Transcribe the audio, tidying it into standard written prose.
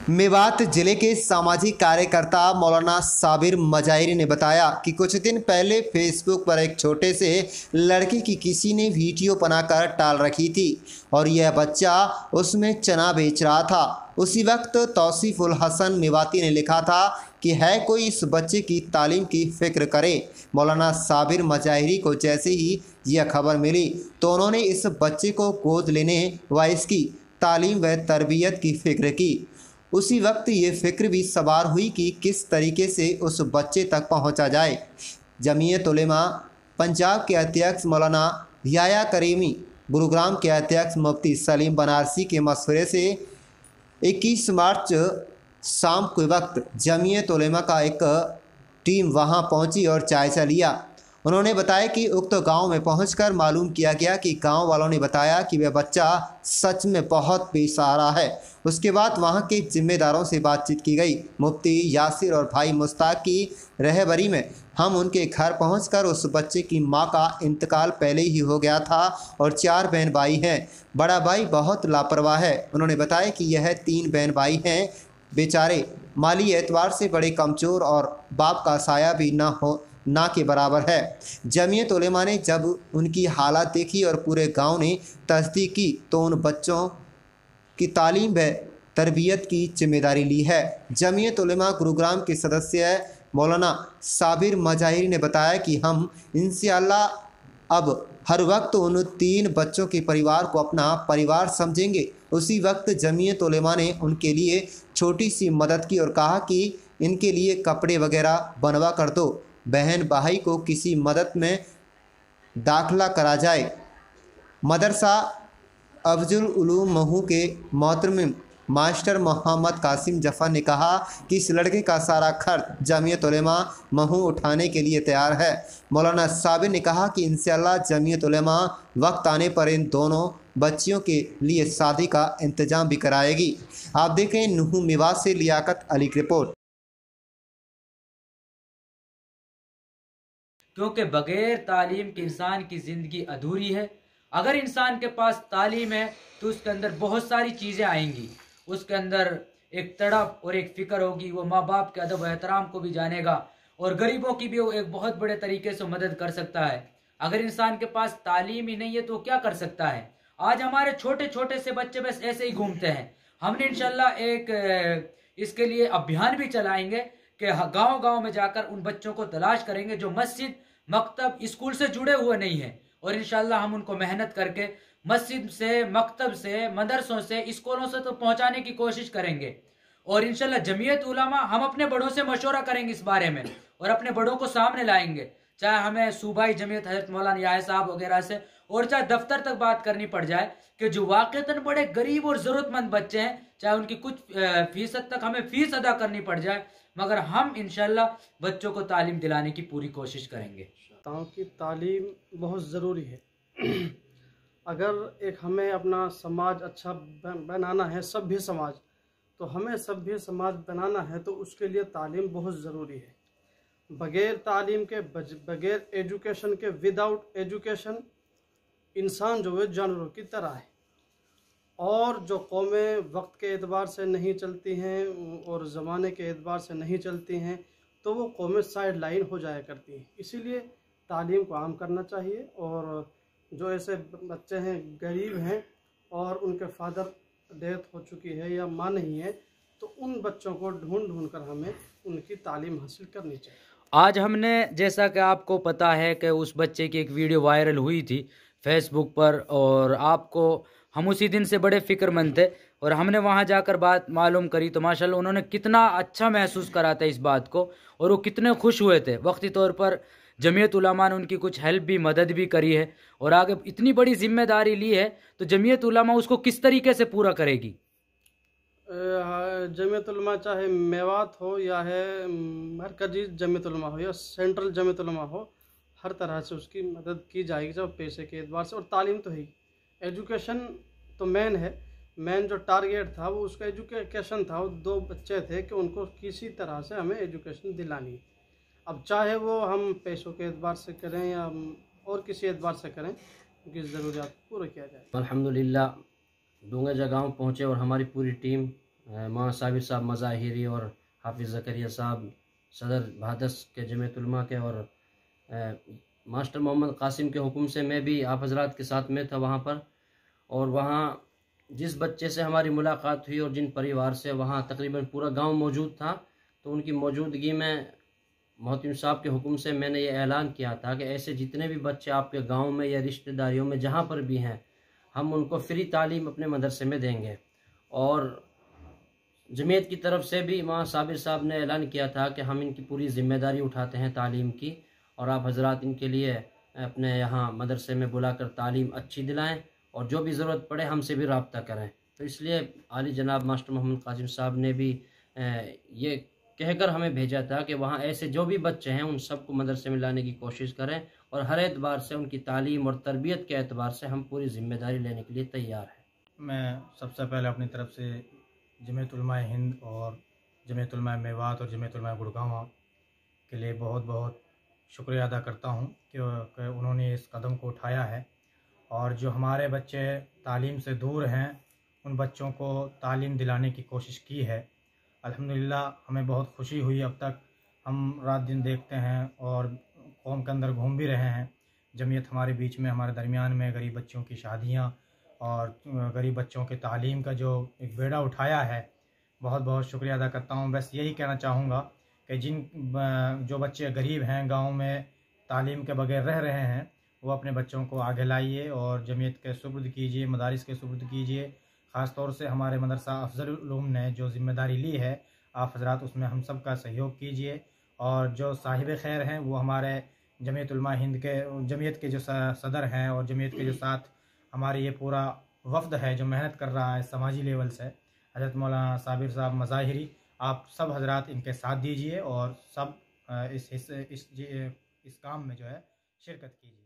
मेवात जिले के सामाजिक कार्यकर्ता मौलाना साबिर मजाहिरी ने बताया कि कुछ दिन पहले फेसबुक पर एक छोटे से लड़के की किसी ने वीडियो बनाकर डाल रखी थी और यह बच्चा उसमें चना बेच रहा था। उसी वक्त तौसीफुल हसन मेवाती ने लिखा था कि है कोई इस बच्चे की तालीम की फ़िक्र करे। मौलाना साबिर मजाहिरी को जैसे ही यह खबर मिली तो उन्होंने इस बच्चे को गोद लेने व इसकी तालीम व तरबियत की फ़िक्र की। उसी वक्त ये फ़िक्र भी सवार हुई कि किस तरीके से उस बच्चे तक पहुंचा जाए। जमीयत उलेमा पंजाब के अध्यक्ष मौलाना याया करीमी, गुरुग्राम के अध्यक्ष मुफ्ती सलीम बनारसी के मशवरे से 21 मार्च शाम के वक्त जमीयत उलेमा का एक टीम वहां पहुंची और जायज़ा लिया। उन्होंने बताया कि उक्त गांव में पहुंचकर मालूम किया गया कि गांव वालों ने बताया कि वह बच्चा सच में बहुत बेसहारा है। उसके बाद वहां के जिम्मेदारों से बातचीत की गई। मुफ्ती यासिर और भाई मुश्ताक की रहबरी में हम उनके घर पहुंचकर उस बच्चे की मां का इंतकाल पहले ही हो गया था और 4 बहन भाई हैं। बड़ा भाई बहुत लापरवाह है। उन्होंने बताया कि यह 3 बहन भाई हैं, बेचारे माली एतबार से बड़े कमज़ोर और बाप का साया भी ना के बराबर है। जमीयत उलेमा ने जब उनकी हालात देखी और पूरे गांव ने तस्दीक की तो उन बच्चों की तालीम व तरबियत की जिम्मेदारी ली है। जमीयत उलेमा गुरुग्राम के सदस्य मौलाना साबिर मजाहिरी ने बताया कि हम इंशाअल्लाह अब हर वक्त उन 3 बच्चों के परिवार को अपना परिवार समझेंगे। उसी वक्त जमीयत उलेमा ने उनके लिए छोटी सी मदद की और कहा कि इनके लिए कपड़े वगैरह बनवा कर दो, बहन भाई को किसी मदद में दाखिला करा जाए। मदरसा अफजुल उलूम महू के मोहतरम मास्टर मोहम्मद कासिम जफ़र ने कहा कि इस लड़के का सारा खर्च जमीयत उलेमा महू उठाने के लिए तैयार है। मौलाना साबिर ने कहा कि इंशाअल्लाह जमीयत उलेमा वक्त आने पर इन दोनों बच्चियों के लिए शादी का इंतजाम भी कराएगी। आप देखें नुहू मेवात से लियाकत अली की रिपोर्ट। क्योंकि बगैर तालीम के इंसान की ज़िंदगी अधूरी है। अगर इंसान के पास तालीम है तो उसके अंदर बहुत सारी चीज़ें आएंगी। उसके अंदर एक तड़प और एक फ़िक्र होगी। वो माँ बाप के अदब एहतराम को भी जानेगा और गरीबों की भी वो एक बहुत बड़े तरीके से मदद कर सकता है। अगर इंसान के पास तालीम ही नहीं है तो क्या कर सकता है। आज हमारे छोटे छोटे से बच्चे बस ऐसे ही घूमते हैं। हमने इंशाल्लाह एक इसके लिए अभियान भी चलाएंगे कि गांव गांव में जाकर उन बच्चों को तलाश करेंगे जो मस्जिद, मकतब, स्कूल से जुड़े हुए नहीं हैं और इंशाल्लाह हम उनको मेहनत करके मस्जिद से, मकतब से, मदरसों से, स्कूलों से तो पहुंचाने की कोशिश करेंगे। और इंशाल्लाह जमीयत उलमा हम अपने बड़ों से मशवरा करेंगे इस बारे में और अपने बड़ों को सामने लाएंगे, चाहे हमें सूबाई जमीयत हजरत मौलाना याहिया साहब वगैरह से और चाहे दफ्तर तक बात करनी पड़ जाए कि जो वाकईतन बड़े गरीब और ज़रूरतमंद बच्चे हैं, चाहे उनकी कुछ फीसद तक हमें फीस अदा करनी पड़ जाए, मगर हम इंशाल्लाह बच्चों को तालीम दिलाने की पूरी कोशिश करेंगे। कि तालीम बहुत ज़रूरी है। अगर एक हमें अपना समाज अच्छा बनाना है, सभ्य समाज, तो हमें सभ्य समाज बनाना है तो उसके लिए तालीम बहुत ज़रूरी है। बग़ैर तालीम के, बग़ैर एजुकेशन के, विदाउट एजुकेशन इंसान जो है जानवरों की तरह है। और जो कौमें वक्त के एतबार से नहीं चलती हैं और ज़माने के एतबार से नहीं चलती हैं तो वो कौमें साइड लाइन हो जाया करती हैं। इसीलिए तालीम को आम करना चाहिए। और जो ऐसे बच्चे हैं, गरीब हैं और उनके फादर डेथ हो चुकी है या माँ नहीं है, तो उन बच्चों को ढूंढ कर हमें उनकी तालीम हासिल करनी चाहिए। आज हमने, जैसा कि आपको पता है कि उस बच्चे की एक वीडियो वायरल हुई थी फेसबुक पर और आपको हम उसी दिन से बड़े फ़िक्रमंद थे और हमने वहां जाकर बात मालूम करी तो माशाल्लाह उन्होंने कितना अच्छा महसूस करा था इस बात को और वो कितने खुश हुए थे। वक्ती तौर पर जमीयत उलमा ने उनकी कुछ हेल्प भी, मदद भी करी है और आगे इतनी बड़ी जिम्मेदारी ली है तो जमीयत उलमा उसको किस तरीके से पूरा करेगी। जमीयत उलमा चाहे मेवात हो या है मरकजी जमीयत उलमा हो या सेंट्रल जमीयत उलमा हो, हर तरह से उसकी मदद की जाएगी जब पैसे के एतबार से। और तालीम तो है, एजुकेशन तो मेन है। मेन जो टारगेट था वो उसका एजुकेशन था। वो 2 बच्चे थे कि उनको किसी तरह से हमें एजुकेशन दिलानी है। अब चाहे वो हम पैसों के एतबार से करें या और किसी एतबार से करें, उनकी ज़रूरियात पूरा किया जाए। अल्हम्दुलिल्लाह डूंगे जगहों पहुँचे और हमारी पूरी टीम मौलाना साबिर साहब मज़ाहिरी और हाफिज़ ज़करिया साहब सदर भादस के जमीयत उलमा के और मास्टर मोहम्मद कासिम के हुक्म से मैं भी आप हज़रात के साथ में था वहाँ पर। और वहाँ जिस बच्चे से हमारी मुलाकात हुई और जिन परिवार से, वहाँ तकरीबन पूरा गांव मौजूद था। तो उनकी मौजूदगी में मोहतमिम साहब के हुक्म से मैंने ये ऐलान किया था कि ऐसे जितने भी बच्चे आपके गांव में या रिश्तेदारियों में जहाँ पर भी हैं, हम उनको फ्री तालीम अपने मदरसे में देंगे। और जमीयत की तरफ से भी मौलाना साबिर साहब ने ऐलान किया था कि हम इनकी पूरी ज़िम्मेदारी उठाते हैं तालीम की, और आप हज़रात इनके लिए अपने यहाँ मदरसे में बुलाकर तालीम अच्छी दिलाएं और जो भी ज़रूरत पड़े हमसे भी रब्ता करें। तो इसलिए आली जनाब मास्टर मोहम्मद कासिम साहब ने भी ये कहकर हमें भेजा था कि वहाँ ऐसे जो भी बच्चे हैं उन सबको मदरसे में लाने की कोशिश करें, और हर एतबार से उनकी तालीम और तरबियत के एतबार से हम पूरी ज़िम्मेदारी लेने के लिए तैयार हैं। मैं सबसे पहले अपनी तरफ से जमीयत उलमा हिंद और जमीयत उलमा मेवात और जमीयत उलमा गुड़गांव के लिए बहुत बहुत शुक्रिया अदा करता हूँ कि उन्होंने इस कदम को उठाया है। और जो हमारे बच्चे तालीम से दूर हैं उन बच्चों को तालीम दिलाने की कोशिश की है। अल्हम्दुलिल्लाह हमें बहुत खुशी हुई। अब तक हम रात दिन देखते हैं और कौम के अंदर घूम भी रहे हैं। जमीयत हमारे बीच में, हमारे दरमियान में गरीब बच्चों की शादियाँ और गरीब बच्चों के तालीम का जो एक बेड़ा उठाया है, बहुत बहुत शुक्रिया अदा करता हूँ। बस यही कहना चाहूँगा कि जो बच्चे गरीब हैं, गांव में तालीम के बगैर रह रहे हैं, वो अपने बच्चों को आगे लाइए और जमीयत के सुपुर्द कीजिए, मदारिस के सुपुर्द कीजिए। ख़ास तौर से हमारे मदरसा अफजल उलूम ने जो ज़िम्मेदारी ली है, आप हज़रात उसमें हम सब का सहयोग कीजिए। और जो साहिब खैर हैं वो हमारे जमीयत उलमा हिंद के, जमीयत के जो सदर हैं और जमीयत के जो साथ हमारे ये पूरा वफ़द है जो मेहनत कर रहा है समाजी लेवल से, हज़रत मौलाना साबिर साहब मज़ाहिरी, आप सब हज़रात इनके साथ दीजिए और सब इस काम में जो है शिरकत कीजिए।